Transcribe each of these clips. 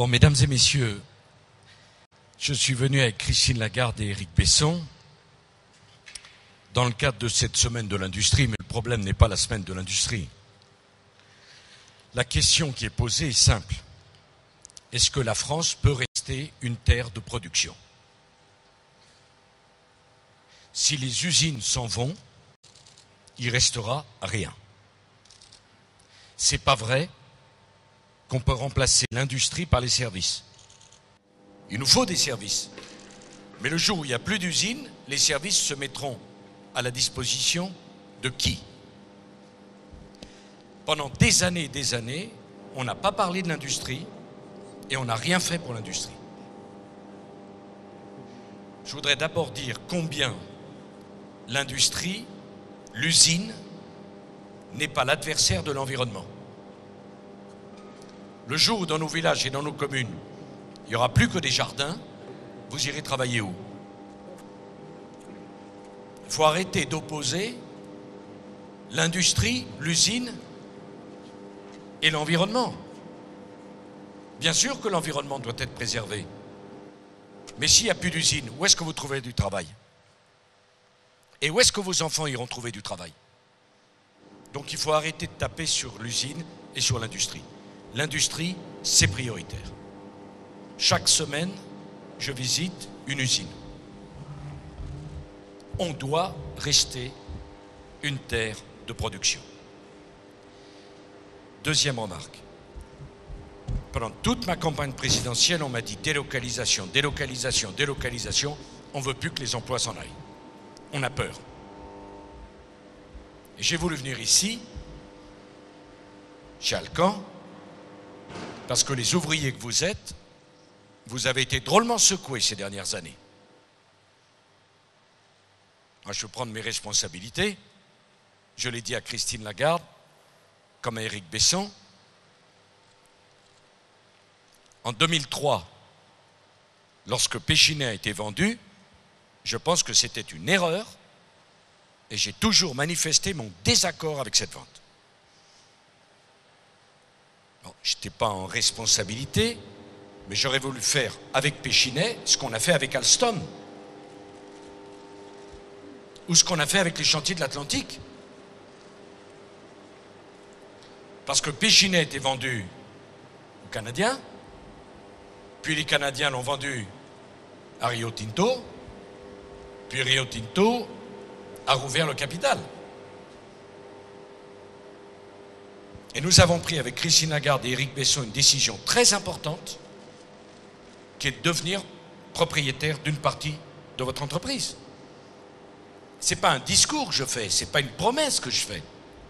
Bon, mesdames et messieurs, je suis venu avec Christine Lagarde et Éric Besson dans le cadre de cette semaine de l'industrie, mais le problème n'est pas la semaine de l'industrie. La question qui est posée est simple. Est-ce que la France peut rester une terre de production? Si les usines s'en vont, il restera rien. C'est pas vrai qu'on peut remplacer l'industrie par les services. Il nous faut des services. Mais le jour où il n'y a plus d'usines, les services se mettront à la disposition de qui? Pendant des années, on n'a pas parlé de l'industrie et on n'a rien fait pour l'industrie. Je voudrais d'abord dire combien l'industrie, l'usine, n'est pas l'adversaire de l'environnement. Le jour où dans nos villages et dans nos communes, il n'y aura plus que des jardins, vous irez travailler où? Il faut arrêter d'opposer l'industrie, l'usine et l'environnement. Bien sûr que l'environnement doit être préservé. Mais s'il n'y a plus d'usine, où est-ce que vous trouverez du travail? Et où est-ce que vos enfants iront trouver du travail? Donc il faut arrêter de taper sur l'usine et sur l'industrie. L'industrie, c'est prioritaire. Chaque semaine, je visite une usine. On doit rester une terre de production. Deuxième remarque. Pendant toute ma campagne présidentielle, on m'a dit délocalisation, délocalisation, délocalisation. On ne veut plus que les emplois s'en aillent. On a peur. Et j'ai voulu venir ici, chez Alcan, parce que les ouvriers que vous êtes, vous avez été drôlement secoués ces dernières années. Moi, je veux prendre mes responsabilités. Je l'ai dit à Christine Lagarde, comme à Éric Besson. En 2003, lorsque Péchinet a été vendu, je pense que c'était une erreur et j'ai toujours manifesté mon désaccord avec cette vente. Bon, je n'étais pas en responsabilité, mais j'aurais voulu faire avec Péchinet ce qu'on a fait avec Alstom ou ce qu'on a fait avec les chantiers de l'Atlantique. Parce que Péchinet était vendu aux Canadiens, puis les Canadiens l'ont vendu à Rio Tinto, puis Rio Tinto a rouvert le capital. Et nous avons pris avec Christine Lagarde et Éric Besson une décision très importante qui est de devenir propriétaire d'une partie de votre entreprise. Ce n'est pas un discours que je fais, ce n'est pas une promesse que je fais.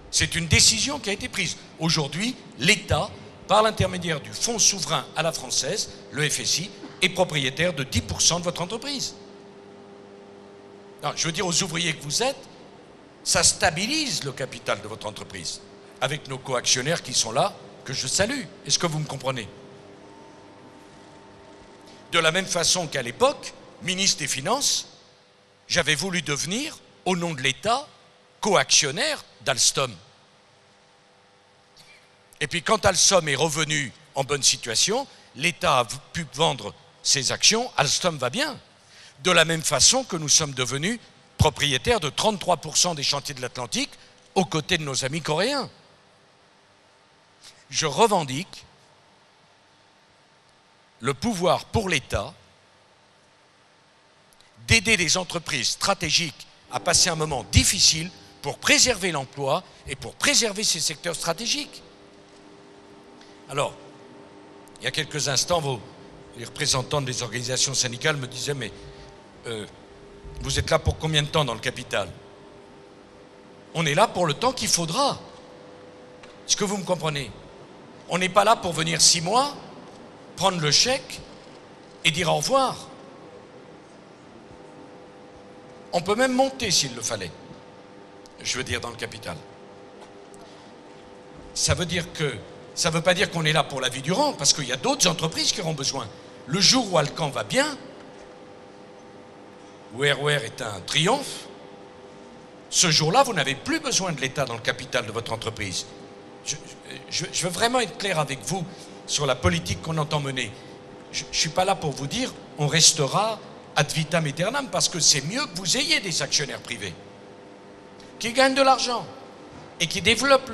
C'est une décision qui a été prise. Aujourd'hui, l'État, par l'intermédiaire du Fonds souverain à la française, le FSI, est propriétaire de 10% de votre entreprise. Non, je veux dire aux ouvriers que vous êtes, ça stabilise le capital de votre entreprise, avec nos coactionnaires qui sont là, que je salue. Est-ce que vous me comprenez? De la même façon qu'à l'époque, ministre des Finances, j'avais voulu devenir, au nom de l'État, coactionnaire d'Alstom. Et puis quand Alstom est revenu en bonne situation, l'État a pu vendre ses actions, Alstom va bien. De la même façon que nous sommes devenus propriétaires de 33% des chantiers de l'Atlantique aux côtés de nos amis coréens. Je revendique le pouvoir pour l'État d'aider les entreprises stratégiques à passer un moment difficile pour préserver l'emploi et pour préserver ces secteurs stratégiques. Alors, il y a quelques instants, les représentants des organisations syndicales me disaient « Mais vous êtes là pour combien de temps dans le capital ?» On est là pour le temps qu'il faudra. Est-ce que vous me comprenez? On n'est pas là pour venir 6 mois, prendre le chèque et dire au revoir. On peut même monter s'il le fallait. Je veux dire dans le capital. Ça ne veut pas dire qu'on est là pour la vie durant, parce qu'il y a d'autres entreprises qui auront besoin. Le jour où Alcan va bien, où RER est un triomphe, ce jour-là, vous n'avez plus besoin de l'État dans le capital de votre entreprise. Je veux vraiment être clair avec vous. sur la politique qu'on entend mener. Je ne suis pas là pour vous dire on restera ad vitam aeternam, parce que c'est mieux que vous ayez des actionnaires privés qui gagnent de l'argent et qui développent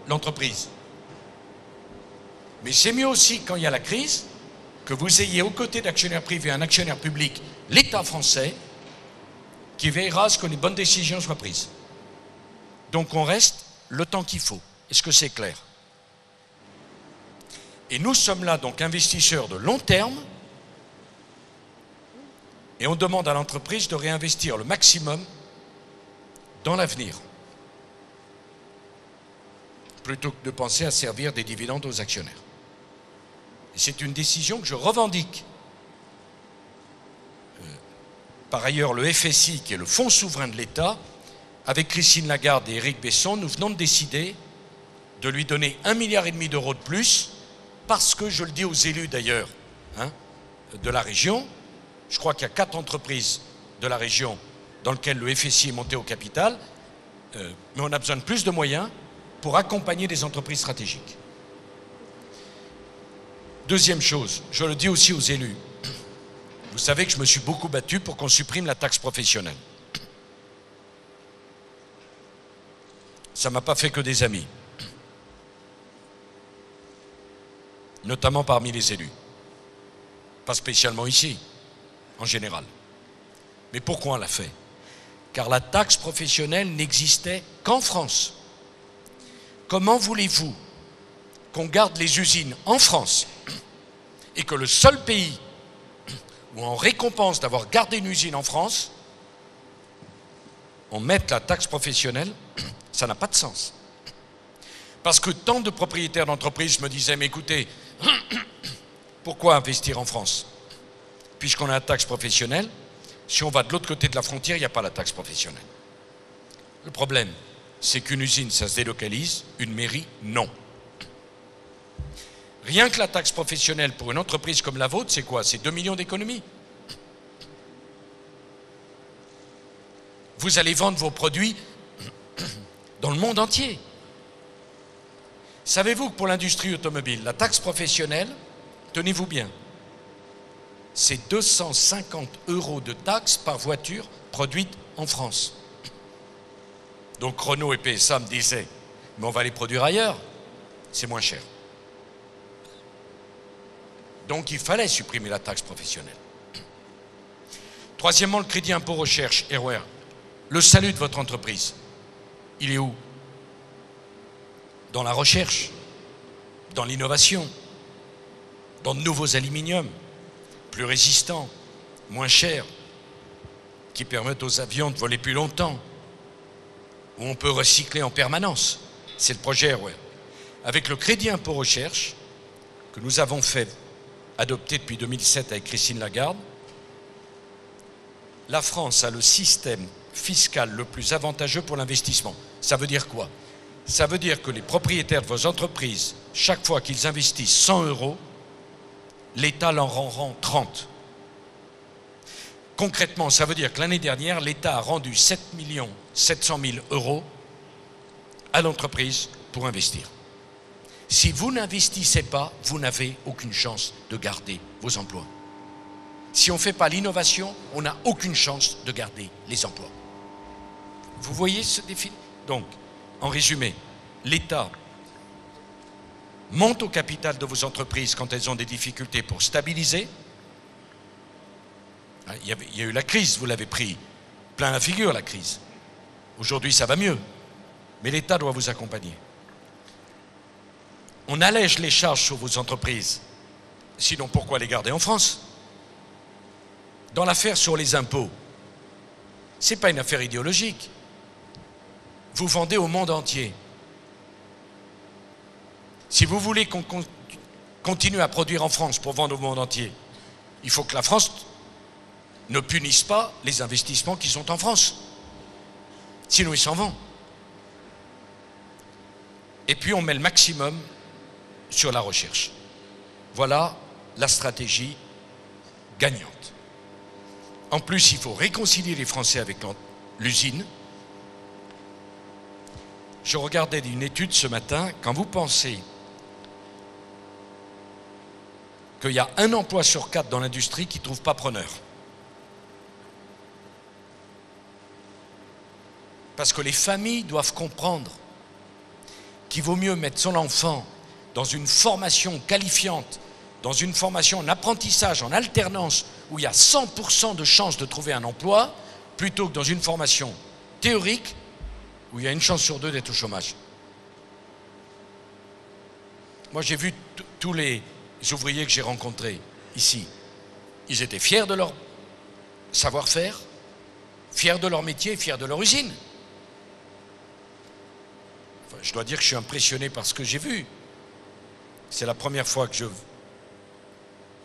l'entreprise. Mais c'est mieux aussi, quand il y a la crise, que vous ayez aux côtés d'actionnaires privés un actionnaire public, l'État français, qui veillera à ce que les bonnes décisions soient prises. Donc on reste le temps qu'il faut. Est-ce que c'est clair? Et nous sommes là, donc, investisseurs de long terme, et on demande à l'entreprise de réinvestir le maximum dans l'avenir, plutôt que de penser à servir des dividendes aux actionnaires. Et c'est une décision que je revendique. Par ailleurs, le FSI, qui est le fonds souverain de l'État, avec Christine Lagarde et Éric Besson, nous venons de décider de lui donner 1,5 milliard d'euros de plus, parce que, je le dis aux élus d'ailleurs, de la région, je crois qu'il y a 4 entreprises de la région dans lesquelles le FSI est monté au capital, mais on a besoin de plus de moyens pour accompagner les entreprises stratégiques. Deuxième chose, je le dis aussi aux élus, vous savez que je me suis beaucoup battu pour qu'on supprime la taxe professionnelle. Ça ne m'a pas fait que des amis, notamment parmi les élus, pas spécialement ici, en général. Mais pourquoi on l'a fait? Car la taxe professionnelle n'existait qu'en France. Comment voulez-vous qu'on garde les usines en France et que le seul pays où en récompense d'avoir gardé une usine en France, on mette la taxe professionnelle? Ça n'a pas de sens. Parce que tant de propriétaires d'entreprises me disaient, mais écoutez, pourquoi investir en France? Puisqu'on a la taxe professionnelle, si on va de l'autre côté de la frontière, il n'y a pas la taxe professionnelle. Le problème, c'est qu'une usine, ça se délocalise, une mairie, non. Rien que la taxe professionnelle pour une entreprise comme la vôtre, c'est quoi? C'est 2 millions d'économies. Vous allez vendre vos produits dans le monde entier. Savez-vous que pour l'industrie automobile, la taxe professionnelle, tenez-vous bien, c'est 250 € de taxes par voiture produite en France. Donc Renault et PSA me disaient, mais on va les produire ailleurs, c'est moins cher. Donc il fallait supprimer la taxe professionnelle. Troisièmement, le crédit impôt recherche, ROR. Le salut de votre entreprise, il est où? Dans la recherche, dans l'innovation, dans de nouveaux aluminiums, plus résistants, moins chers, qui permettent aux avions de voler plus longtemps, où on peut recycler en permanence. C'est le projet ROR. Avec le crédit impôt recherche, que nous avons fait adopter depuis 2007 avec Christine Lagarde, la France a le système fiscal le plus avantageux pour l'investissement. Ça veut dire quoi? Ça veut dire que les propriétaires de vos entreprises, chaque fois qu'ils investissent 100 €, l'État leur en rend 30. Concrètement, ça veut dire que l'année dernière, l'État a rendu 7 700 000 € à l'entreprise pour investir. Si vous n'investissez pas, vous n'avez aucune chance de garder vos emplois. Si on ne fait pas l'innovation, on n'a aucune chance de garder les emplois. Vous voyez ce défi? Donc, en résumé, l'État monte au capital de vos entreprises quand elles ont des difficultés pour stabiliser. Il y a eu la crise, vous l'avez pris plein la figure, la crise. Aujourd'hui, ça va mieux, mais l'État doit vous accompagner. On allège les charges sur vos entreprises, sinon pourquoi les garder en France? Dans l'affaire sur les impôts, ce n'est pas une affaire idéologique. Vous vendez au monde entier. Si vous voulez qu'on continue à produire en France pour vendre au monde entier, il faut que la France ne punisse pas les investissements qui sont en France. Sinon, ils s'en vont. Et puis, on met le maximum sur la recherche. Voilà la stratégie gagnante. En plus, il faut réconcilier les Français avec l'usine. Je regardais une étude ce matin, quand vous pensez qu'il y a un emploi sur 4 dans l'industrie qui ne trouve pas preneur. Parce que les familles doivent comprendre qu'il vaut mieux mettre son enfant dans une formation qualifiante, dans une formation en apprentissage, en alternance, où il y a 100% de chances de trouver un emploi, plutôt que dans une formation théorique, où il y a une chance sur 2 d'être au chômage. Moi, j'ai vu tous les ouvriers que j'ai rencontrés ici. Ils étaient fiers de leur savoir-faire, fiers de leur métier, fiers de leur usine. Enfin, je dois dire que je suis impressionné par ce que j'ai vu. C'est la première fois que je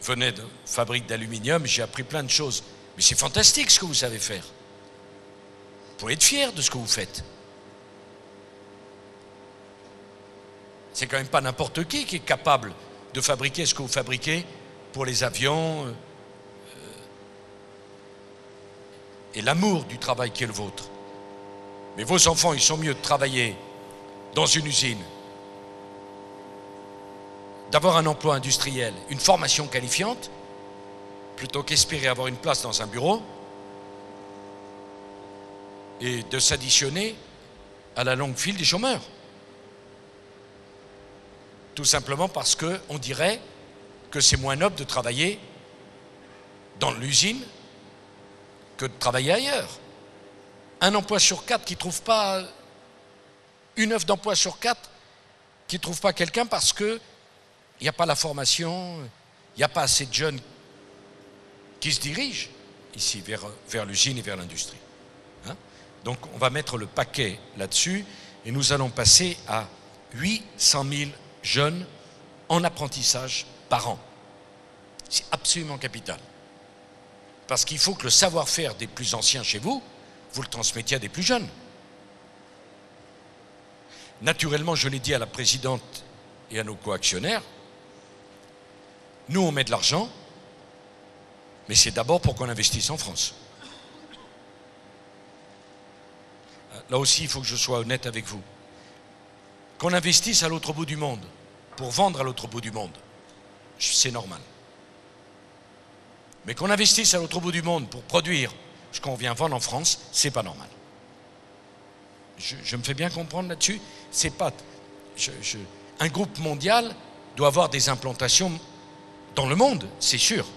venais de fabrique d'aluminium, j'ai appris plein de choses. Mais c'est fantastique ce que vous savez faire. Vous pouvez être fiers de ce que vous faites. C'est quand même pas n'importe qui est capable de fabriquer ce que vous fabriquez pour les avions et l'amour du travail qui est le vôtre. Mais vos enfants, ils sont mieux de travailler dans une usine, d'avoir un emploi industriel, une formation qualifiante, plutôt qu'espérer avoir une place dans un bureau et de s'additionner à la longue file des chômeurs. Tout simplement parce qu'on dirait que c'est moins noble de travailler dans l'usine que de travailler ailleurs. Un emploi sur 4 qui ne trouve pas, une offre d'emploi sur 4 qui ne trouve pas quelqu'un parce qu'il n'y a pas la formation, il n'y a pas assez de jeunes qui se dirigent ici vers l'usine et vers l'industrie. Hein? Donc on va mettre le paquet là-dessus et nous allons passer à 800 000 jeunes en apprentissage par an. C'est absolument capital. Parce qu'il faut que le savoir-faire des plus anciens chez vous, vous le transmettiez à des plus jeunes. Naturellement, je l'ai dit à la présidente et à nos coactionnaires, nous on met de l'argent, mais c'est d'abord pour qu'on investisse en France. Là aussi, il faut que je sois honnête avec vous. Qu'on investisse à l'autre bout du monde, pour vendre à l'autre bout du monde, c'est normal. Mais qu'on investisse à l'autre bout du monde pour produire ce qu'on vient vendre en France, c'est pas normal. Je me fais bien comprendre là-dessus. C'est pas. Un groupe mondial doit avoir des implantations dans le monde, c'est sûr.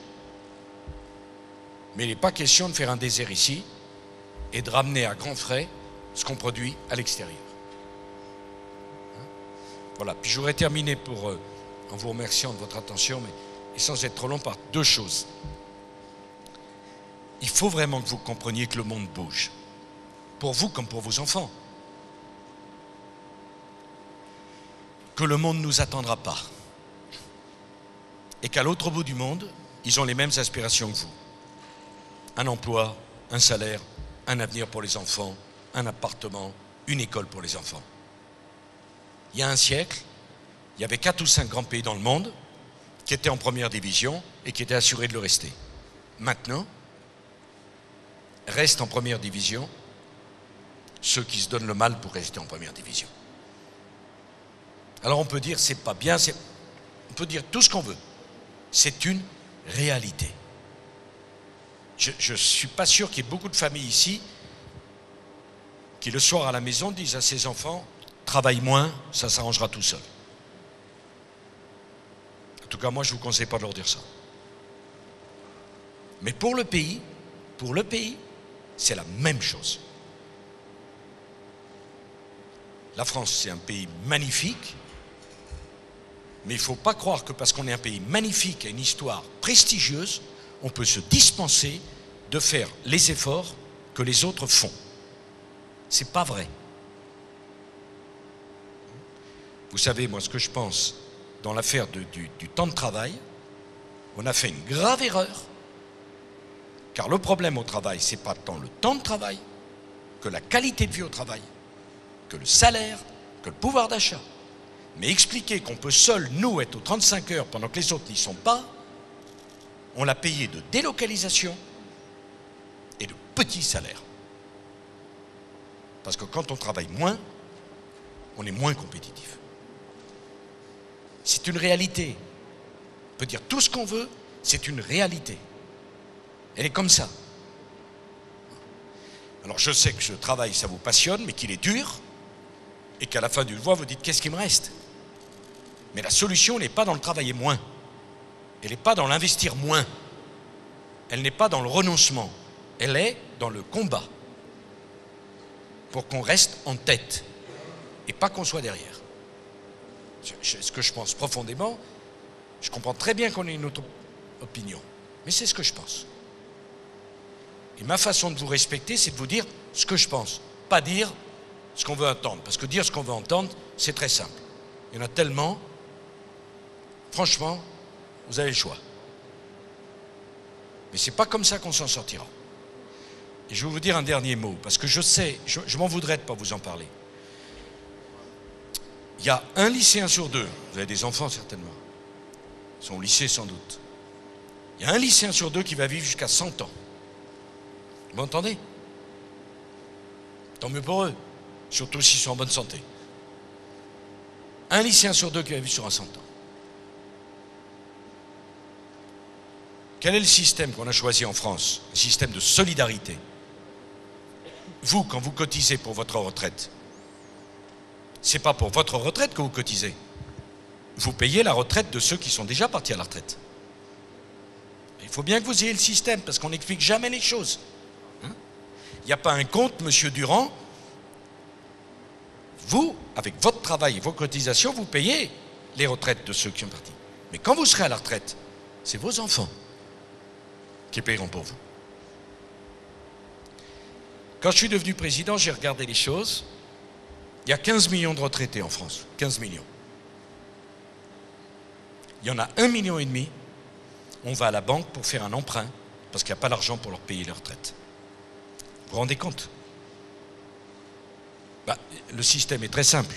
Mais il n'est pas question de faire un désert ici et de ramener à grands frais ce qu'on produit à l'extérieur. Voilà. Puis j'aurais terminé en vous remerciant de votre attention, mais et sans être trop long, par 2 choses. Il faut vraiment que vous compreniez que le monde bouge, pour vous comme pour vos enfants. Que le monde ne nous attendra pas. Et qu'à l'autre bout du monde, ils ont les mêmes aspirations que vous. Un emploi, un salaire, un avenir pour les enfants, un appartement, une école pour les enfants. Il y a un siècle, il y avait 4 ou 5 grands pays dans le monde qui étaient en première division et qui étaient assurés de le rester. Maintenant, restent en première division ceux qui se donnent le mal pour rester en première division. Alors on peut dire c'est pas bien, on peut dire tout ce qu'on veut. C'est une réalité. Je ne suis pas sûr qu'il y ait beaucoup de familles ici qui le soir à la maison disent à ses enfants « Travaille moins, ça s'arrangera tout seul ». En tout cas, moi je ne vous conseille pas de leur dire ça. Mais pour le pays, c'est la même chose. La France, c'est un pays magnifique, mais il ne faut pas croire que parce qu'on est un pays magnifique et une histoire prestigieuse, on peut se dispenser de faire les efforts que les autres font. C'est pas vrai. Vous savez, moi, ce que je pense dans l'affaire du temps de travail, on a fait une grave erreur. Car le problème au travail, ce n'est pas tant le temps de travail, que la qualité de vie au travail, que le salaire, que le pouvoir d'achat. Mais expliquer qu'on peut seul, nous, être aux 35 heures pendant que les autres n'y sont pas, on l'a payé de délocalisation et de petits salaires. Parce que quand on travaille moins, on est moins compétitif. C'est une réalité. peut dire tout ce qu'on veut, c'est une réalité. Elle est comme ça. Alors je sais que ce travail, ça vous passionne, mais qu'il est dur, et qu'à la fin du mois, vous dites, qu'est-ce qui me reste? Mais la solution n'est pas dans le travailler moins. Elle n'est pas dans l'investir moins. Elle n'est pas dans le renoncement. Elle est dans le combat. Pour qu'on reste en tête. Et pas qu'on soit derrière. Ce que je pense profondément, je comprends très bien qu'on ait une autre opinion. Mais c'est ce que je pense. Et ma façon de vous respecter, c'est de vous dire ce que je pense. Pas dire ce qu'on veut entendre. Parce que dire ce qu'on veut entendre, c'est très simple. Il y en a tellement. Franchement, vous avez le choix. Mais c'est pas comme ça qu'on s'en sortira. Et je vais vous dire un dernier mot, parce que je sais, je m'en voudrais de ne pas vous en parler. Il y a un lycéen sur deux, vous avez des enfants certainement, ils sont au lycée sans doute. Il y a un lycéen sur deux qui va vivre jusqu'à 100 ans. Vous m'entendez? Tant mieux pour eux, surtout s'ils sont en bonne santé. Un lycéen sur deux qui va vivre sur un 100 ans. Quel est le système qu'on a choisi en France? Un système de solidarité. Vous, quand vous cotisez pour votre retraite, c'est pas pour votre retraite que vous cotisez. Vous payez la retraite de ceux qui sont déjà partis à la retraite. Il faut bien que vous ayez le système, parce qu'on n'explique jamais les choses. Il n'y a pas un compte, monsieur Durand. Vous, avec votre travail et vos cotisations, vous payez les retraites de ceux qui sont partis. Mais quand vous serez à la retraite, c'est vos enfants qui paieront pour vous. Quand je suis devenu président, j'ai regardé les choses. Il y a 15 millions de retraités en France. 15 millions. Il y en a 1,5 million. On va à la banque pour faire un emprunt parce qu'il n'y a pas l'argent pour leur payer leur retraite. Vous vous rendez compte? Le système est très simple.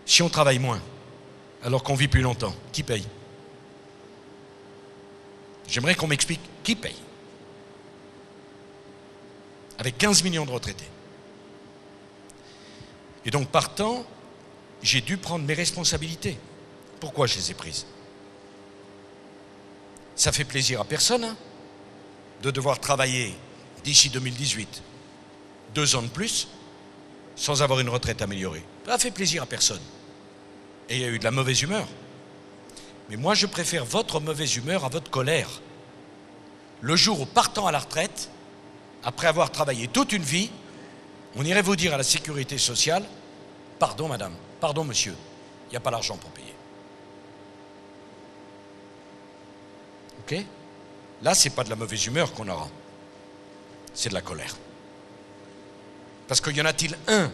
Si on travaille moins, alors qu'on vit plus longtemps, qui paye? J'aimerais qu'on m'explique qui paye. Avec 15 millions de retraités. Et donc, partant, j'ai dû prendre mes responsabilités. Pourquoi je les ai prises? Ça fait plaisir à personne, hein, de devoir travailler d'ici 2018, 2 ans de plus, sans avoir une retraite améliorée. Ça fait plaisir à personne. Et il y a eu de la mauvaise humeur. Mais moi, je préfère votre mauvaise humeur à votre colère. Le jour où, partant à la retraite, après avoir travaillé toute une vie, on irait vous dire à la sécurité sociale, pardon madame, pardon monsieur, il n'y a pas l'argent pour payer. Ok? Là, c'est pas de la mauvaise humeur qu'on aura, c'est de la colère. Parce qu'il y en a-t-il un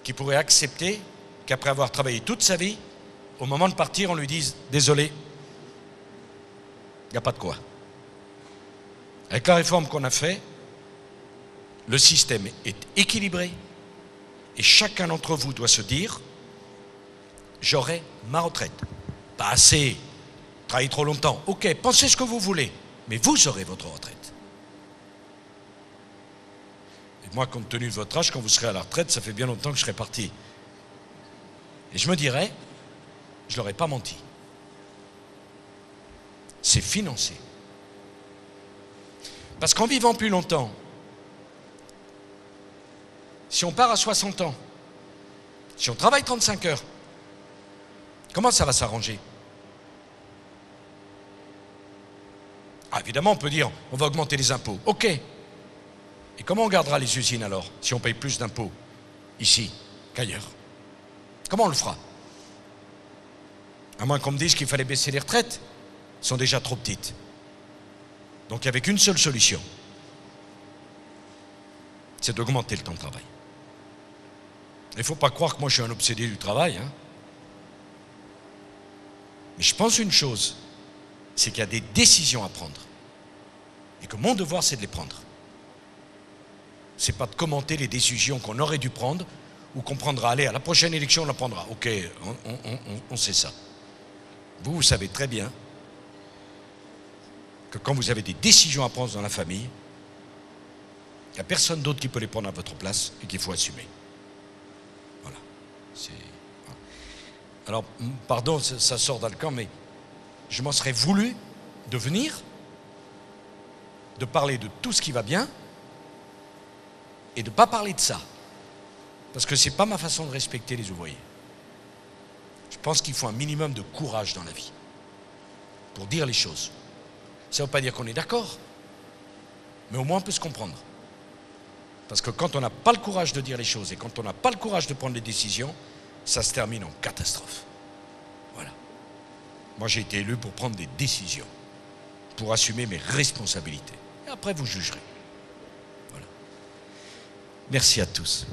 qui pourrait accepter qu'après avoir travaillé toute sa vie, au moment de partir, on lui dise « Désolé, il n'y a pas de quoi ». Avec la réforme qu'on a faite, le système est équilibré et chacun d'entre vous doit se dire « J'aurai ma retraite ». Pas assez, travailler trop longtemps. Ok, pensez ce que vous voulez, mais vous aurez votre retraite. Et moi, compte tenu de votre âge, quand vous serez à la retraite, ça fait bien longtemps que je serai parti. Et je me dirais, je ne leur ai pas menti. C'est financé. Parce qu'en vivant plus longtemps, si on part à 60 ans, si on travaille 35 heures, comment ça va s'arranger? Évidemment, on peut dire, on va augmenter les impôts. Ok. Et comment on gardera les usines alors, si on paye plus d'impôts ici qu'ailleurs? Comment on le fera? À moins qu'on me dise qu'il fallait baisser les retraites, elles sont déjà trop petites. Donc il n'y avait qu'une seule solution, c'est d'augmenter le temps de travail. Il ne faut pas croire que moi je suis un obsédé du travail, hein. Mais je pense une chose, c'est qu'il y a des décisions à prendre. Et que mon devoir, c'est de les prendre. Ce n'est pas de commenter les décisions qu'on aurait dû prendre ou qu'on prendra. Allez, à la prochaine élection, on la prendra. Ok, on sait ça. Vous savez très bien que quand vous avez des décisions à prendre dans la famille, il n'y a personne d'autre qui peut les prendre à votre place et qu'il faut assumer. Voilà. Alors, pardon, ça sort dans le camp, mais je m'en serais voulu de venir, de parler de tout ce qui va bien et de ne pas parler de ça. Parce que ce n'est pas ma façon de respecter les ouvriers. Je pense qu'il faut un minimum de courage dans la vie pour dire les choses. Ça ne veut pas dire qu'on est d'accord, mais au moins on peut se comprendre. Parce que quand on n'a pas le courage de dire les choses et quand on n'a pas le courage de prendre les décisions, ça se termine en catastrophe. Voilà. Moi, j'ai été élu pour prendre des décisions, pour assumer mes responsabilités. Et après, vous jugerez. Voilà. Merci à tous.